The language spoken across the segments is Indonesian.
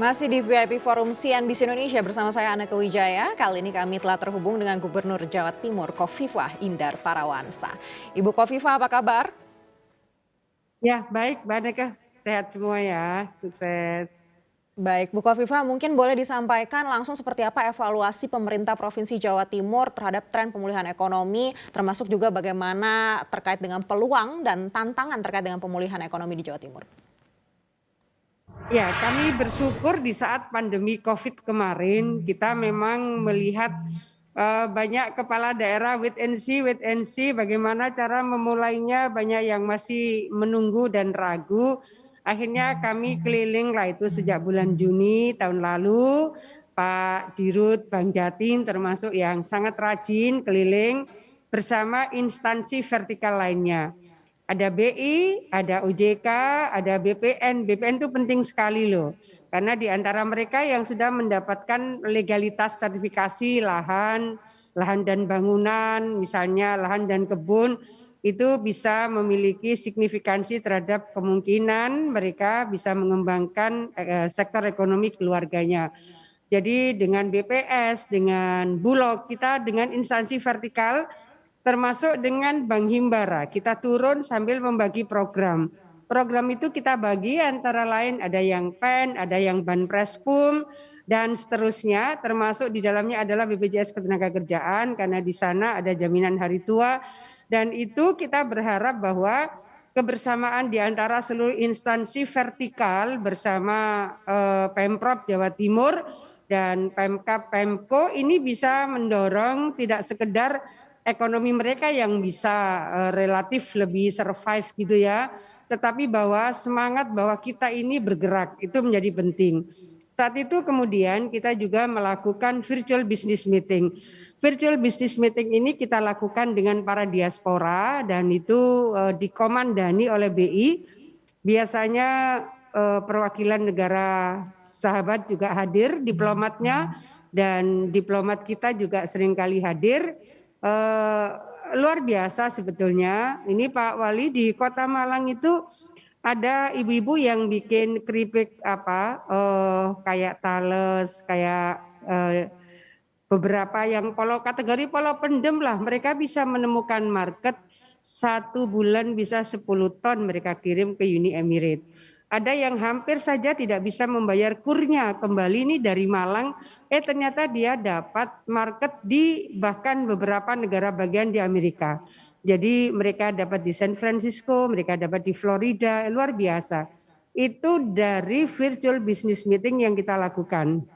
Masih di VIP Forum CNBC Indonesia bersama saya Aneka Wijaya. Kali ini kami telah terhubung dengan Gubernur Jawa Timur Khofifah Indar Parawansa. Ibu Khofifah, apa kabar? Ya, baik, Mbak Neka. Sehat semua ya, sukses. Baik, Bu Khofifah, mungkin boleh disampaikan langsung seperti apa evaluasi pemerintah Provinsi Jawa Timur terhadap tren pemulihan ekonomi, termasuk juga bagaimana terkait dengan peluang dan tantangan terkait dengan pemulihan ekonomi di Jawa Timur. Ya, kami bersyukur di saat pandemi COVID kemarin, kita memang melihat banyak kepala daerah wait and see bagaimana cara memulainya, banyak yang masih menunggu dan ragu. Akhirnya kami keliling lah itu sejak bulan Juni tahun lalu, Pak Dirut Bank Jatim termasuk yang sangat rajin keliling bersama instansi vertikal lainnya. Ada BI, ada OJK, ada BPN. BPN itu penting sekali loh. Karena di antara mereka yang sudah mendapatkan legalitas sertifikasi lahan, lahan dan bangunan, misalnya lahan dan kebun, itu bisa memiliki signifikansi terhadap kemungkinan mereka bisa mengembangkan sektor ekonomi keluarganya. Jadi dengan BPS, dengan Bulog, kita dengan instansi vertikal termasuk dengan Bank Himbara, kita turun sambil membagi program. Program itu kita bagi antara lain ada yang PEN, ada yang Banpres PUM, dan seterusnya, termasuk di dalamnya adalah BPJS Ketenagakerjaan, karena di sana ada jaminan hari tua, dan itu kita berharap bahwa kebersamaan di antara seluruh instansi vertikal bersama Pemprov Jawa Timur dan Pemkab Pemko ini bisa mendorong tidak sekedar ekonomi mereka yang bisa relatif lebih survive gitu ya, tetapi bahwa semangat bahwa kita ini bergerak itu menjadi penting. Saat itu kemudian kita juga melakukan virtual business meeting. Virtual business meeting ini kita lakukan dengan para diaspora dan itu dikomandani oleh BI. Biasanya perwakilan negara sahabat juga hadir, diplomatnya, dan diplomat kita juga seringkali hadir. Luar biasa sebetulnya. Ini Pak Wali di Kota Malang itu ada ibu-ibu yang bikin keripik kayak tales, kayak beberapa yang kategori polo pendem lah. Mereka bisa menemukan market 1 bulan bisa 10 ton mereka kirim ke Uni Emirat. Ada yang hampir saja tidak bisa membayar kurnya kembali ini dari Malang, ternyata dia dapat market di bahkan beberapa negara bagian di Amerika. Jadi mereka dapat di San Francisco, mereka dapat di Florida, luar biasa. Itu dari virtual business meeting yang kita lakukan.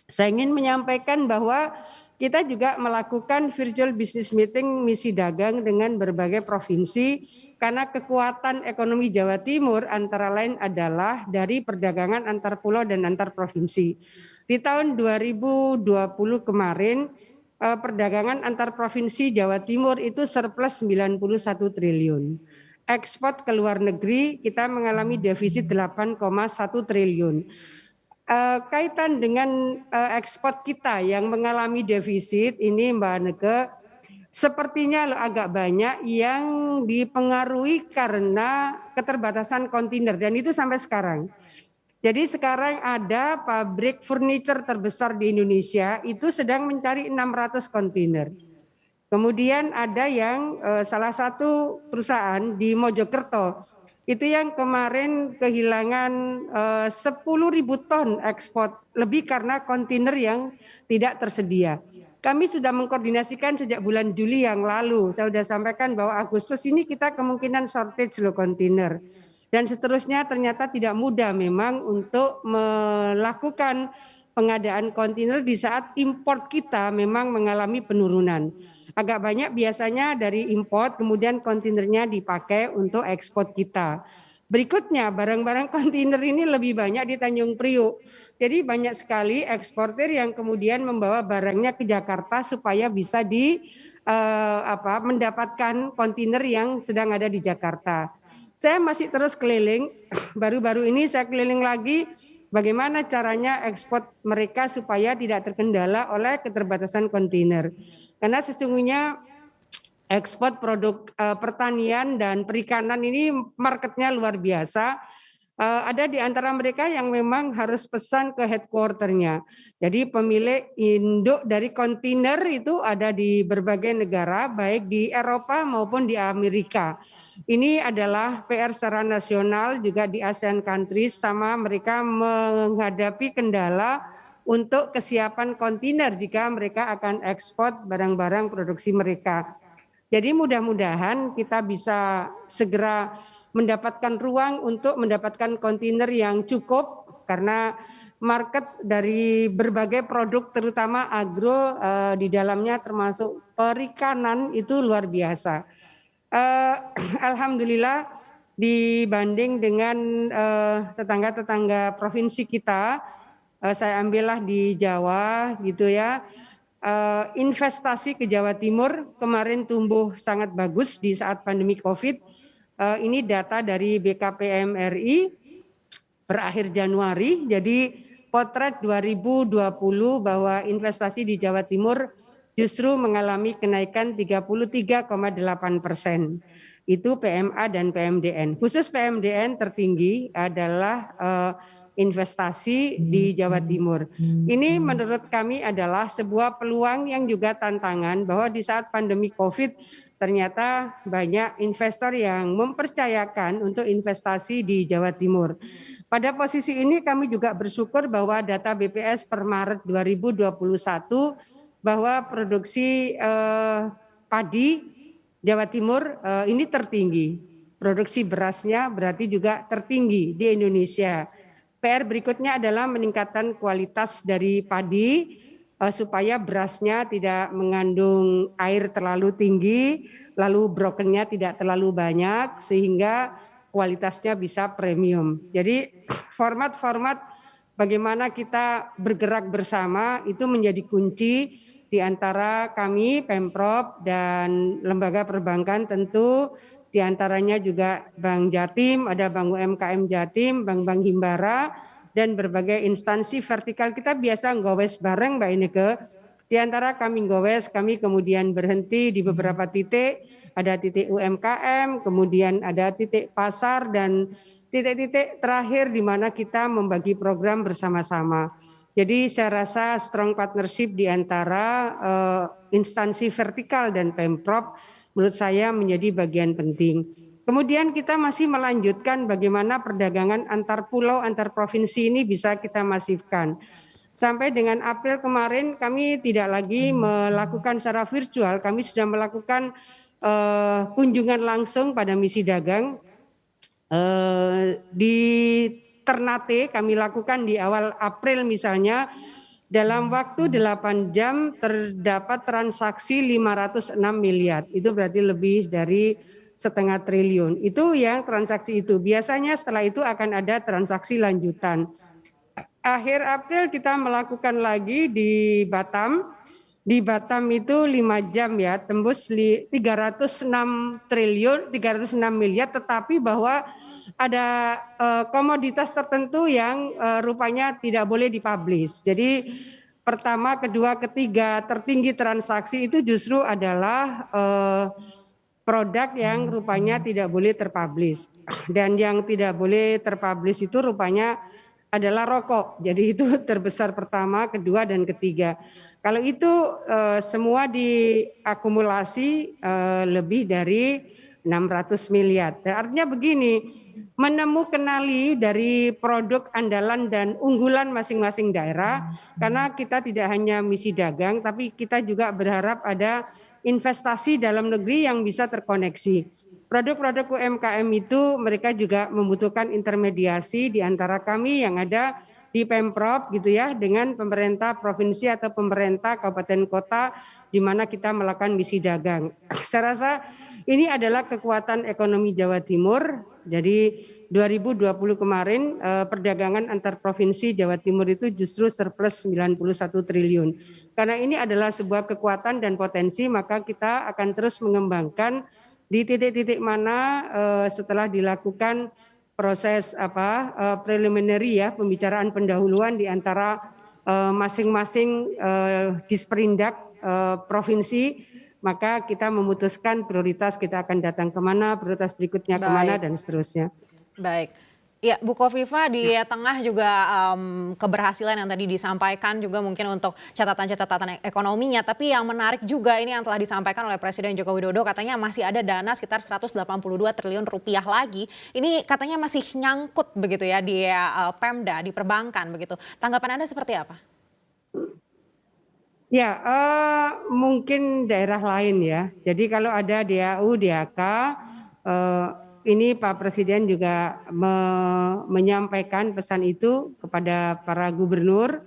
Saya ingin menyampaikan bahwa kita juga melakukan virtual business meeting misi dagang dengan berbagai provinsi karena kekuatan ekonomi Jawa Timur antara lain adalah dari perdagangan antar pulau dan antar provinsi. Di tahun 2020 kemarin perdagangan antar provinsi Jawa Timur itu surplus 91 triliun. Ekspor ke luar negeri kita mengalami defisit 8,1 triliun. Kaitan dengan ekspor kita yang mengalami defisit ini Mbak Neke, sepertinya agak banyak yang dipengaruhi karena keterbatasan kontainer dan itu sampai sekarang. Jadi sekarang ada pabrik furniture terbesar di Indonesia itu sedang mencari 600 kontainer. Kemudian ada yang salah satu perusahaan di Mojokerto itu yang kemarin kehilangan 10.000 ton ekspor lebih karena kontainer yang tidak tersedia. Kami sudah mengkoordinasikan sejak bulan Juli yang lalu. Saya sudah sampaikan bahwa Agustus ini kita kemungkinan shortage loh kontainer. Dan seterusnya ternyata tidak mudah memang untuk melakukan pengadaan kontainer di saat import kita memang mengalami penurunan. Agak banyak biasanya dari import, kemudian kontainernya dipakai untuk ekspor kita. Berikutnya barang-barang kontainer ini lebih banyak di Tanjung Priuk. Jadi banyak sekali eksportir yang kemudian membawa barangnya ke Jakarta supaya bisa mendapatkan kontainer yang sedang ada di Jakarta. Saya masih terus keliling, baru-baru ini saya keliling lagi bagaimana caranya ekspor mereka supaya tidak terkendala oleh keterbatasan kontainer. Karena sesungguhnya ekspor produk pertanian dan perikanan ini marketnya luar biasa. Ada di antara mereka yang memang harus pesan ke headquarter-nya. Jadi pemilik induk dari kontainer itu ada di berbagai negara, baik di Eropa maupun di Amerika. Ini adalah PR secara nasional juga di ASEAN countries, sama mereka menghadapi kendala untuk kesiapan kontainer jika mereka akan ekspor barang-barang produksi mereka. Jadi mudah-mudahan kita bisa segera mendapatkan ruang untuk mendapatkan kontainer yang cukup, karena market dari berbagai produk terutama agro di dalamnya termasuk perikanan itu luar biasa. Alhamdulillah dibanding dengan tetangga-tetangga provinsi kita, saya ambillah di Jawa gitu ya. Investasi ke Jawa Timur kemarin tumbuh sangat bagus di saat pandemi COVID. Ini data dari BKPM RI per akhir Januari. Jadi potret 2020 bahwa investasi di Jawa Timur justru mengalami kenaikan 33,8%. Itu PMA dan PMDN. Khusus PMDN tertinggi adalah investasi di Jawa Timur. Ini menurut kami adalah sebuah peluang yang juga tantangan, bahwa di saat pandemi COVID ternyata banyak investor yang mempercayakan untuk investasi di Jawa Timur. Pada posisi ini kami juga bersyukur bahwa data BPS per Maret 2021 bahwa produksi padi Jawa Timur ini tertinggi. Produksi berasnya berarti juga tertinggi di Indonesia. PR berikutnya adalah meningkatkan kualitas dari padi supaya berasnya tidak mengandung air terlalu tinggi, lalu brokennya tidak terlalu banyak, sehingga kualitasnya bisa premium. Jadi format-format bagaimana kita bergerak bersama itu menjadi kunci di antara kami, Pemprov dan lembaga perbankan tentu, di antaranya juga Bank Jatim, ada Bank UMKM Jatim, Bank-Bank Himbara, dan berbagai instansi vertikal. Kita biasa ngowes bareng Mbak Ineke. Di antara kami ngowes, kami kemudian berhenti di beberapa titik, ada titik UMKM, kemudian ada titik pasar, dan titik-titik terakhir di mana kita membagi program bersama-sama. Jadi saya rasa strong partnership di antara instansi vertikal dan Pemprov menurut saya menjadi bagian penting. Kemudian kita masih melanjutkan bagaimana perdagangan antar pulau, antar provinsi ini bisa kita masifkan. Sampai dengan April kemarin kami tidak lagi melakukan secara virtual, kami sudah melakukan kunjungan langsung pada misi dagang. Di Ternate kami lakukan di awal April misalnya, dalam waktu 8 jam terdapat transaksi 506 miliar. Itu berarti lebih dari 0,5 triliun. Itu yang transaksi itu. Biasanya setelah itu akan ada transaksi lanjutan. Akhir April kita melakukan lagi di Batam. Di Batam itu 5 jam ya, tembus 306 triliun, 306 miliar, tetapi bahwa ada komoditas tertentu yang rupanya tidak boleh dipublish. Jadi pertama, kedua, ketiga tertinggi transaksi itu justru adalah produk yang rupanya tidak boleh terpublish. Dan yang tidak boleh terpublish itu rupanya adalah rokok. Jadi itu terbesar pertama, kedua, dan ketiga. Kalau itu semua diakumulasi lebih dari 600 miliar. Artinya begini, kenali dari produk andalan dan unggulan masing-masing daerah, karena kita tidak hanya misi dagang, tapi kita juga berharap ada investasi dalam negeri yang bisa terkoneksi. Produk-produk UMKM itu mereka juga membutuhkan intermediasi di antara kami yang ada di Pemprov gitu ya, dengan pemerintah provinsi atau pemerintah kabupaten kota di mana kita melakukan misi dagang. Saya rasa ini adalah kekuatan ekonomi Jawa Timur. Jadi 2020 kemarin perdagangan antar provinsi Jawa Timur itu justru surplus 91 triliun. Karena ini adalah sebuah kekuatan dan potensi, maka kita akan terus mengembangkan di titik-titik mana setelah dilakukan proses preliminary ya, pembicaraan pendahuluan di antara masing-masing disperindak provinsi, maka kita memutuskan prioritas kita akan datang kemana, prioritas berikutnya kemana, Baik, dan seterusnya. baik. Ya, Bu Kofifa di tengah juga keberhasilan yang tadi disampaikan juga mungkin untuk catatan-catatan ekonominya, tapi yang menarik juga ini yang telah disampaikan oleh Presiden Joko Widodo katanya masih ada dana sekitar 182 triliun rupiah lagi. Ini katanya masih nyangkut begitu ya di Pemda, di perbankan begitu. Tanggapan Anda seperti apa? Ya, mungkin daerah lain ya. Jadi kalau ada DAU, DAK, eh, ini Pak Presiden juga menyampaikan pesan itu kepada para gubernur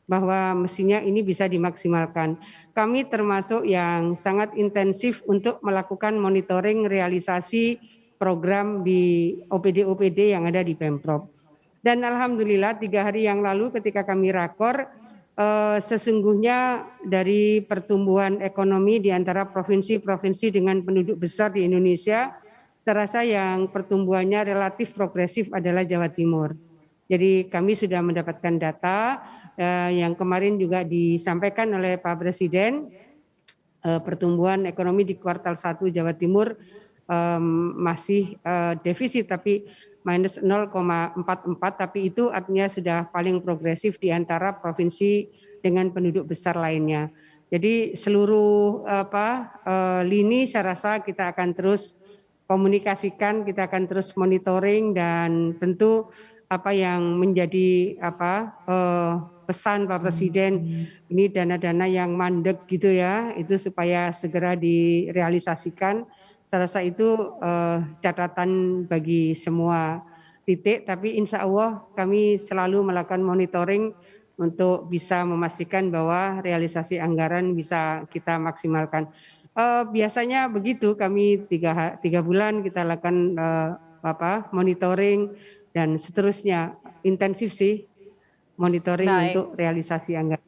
bahwa mestinya ini bisa dimaksimalkan. Kami termasuk yang sangat intensif untuk melakukan monitoring realisasi program di OPD-OPD yang ada di Pemprov. Dan alhamdulillah 3 hari yang lalu ketika kami rakor, sesungguhnya dari pertumbuhan ekonomi di antara provinsi-provinsi dengan penduduk besar di Indonesia, saya rasa yang pertumbuhannya relatif progresif adalah Jawa Timur. Jadi kami sudah mendapatkan data yang kemarin juga disampaikan oleh Pak Presiden, pertumbuhan ekonomi di kuartal 1 Jawa Timur masih defisit tapi minus 0,44, tapi itu artinya sudah paling progresif di antara provinsi dengan penduduk besar lainnya. Jadi seluruh lini saya rasa kita akan terus komunikasikan, kita akan terus monitoring dan tentu apa yang menjadi pesan Pak Presiden ini dana-dana yang mandek gitu ya, itu supaya segera direalisasikan. Saya rasa itu catatan bagi semua titik, tapi insya Allah kami selalu melakukan monitoring untuk bisa memastikan bahwa realisasi anggaran bisa kita maksimalkan. Biasanya begitu, kami 3 bulan kita lakukan monitoring dan seterusnya, intensif sih monitoring Baik. untuk realisasi anggaran.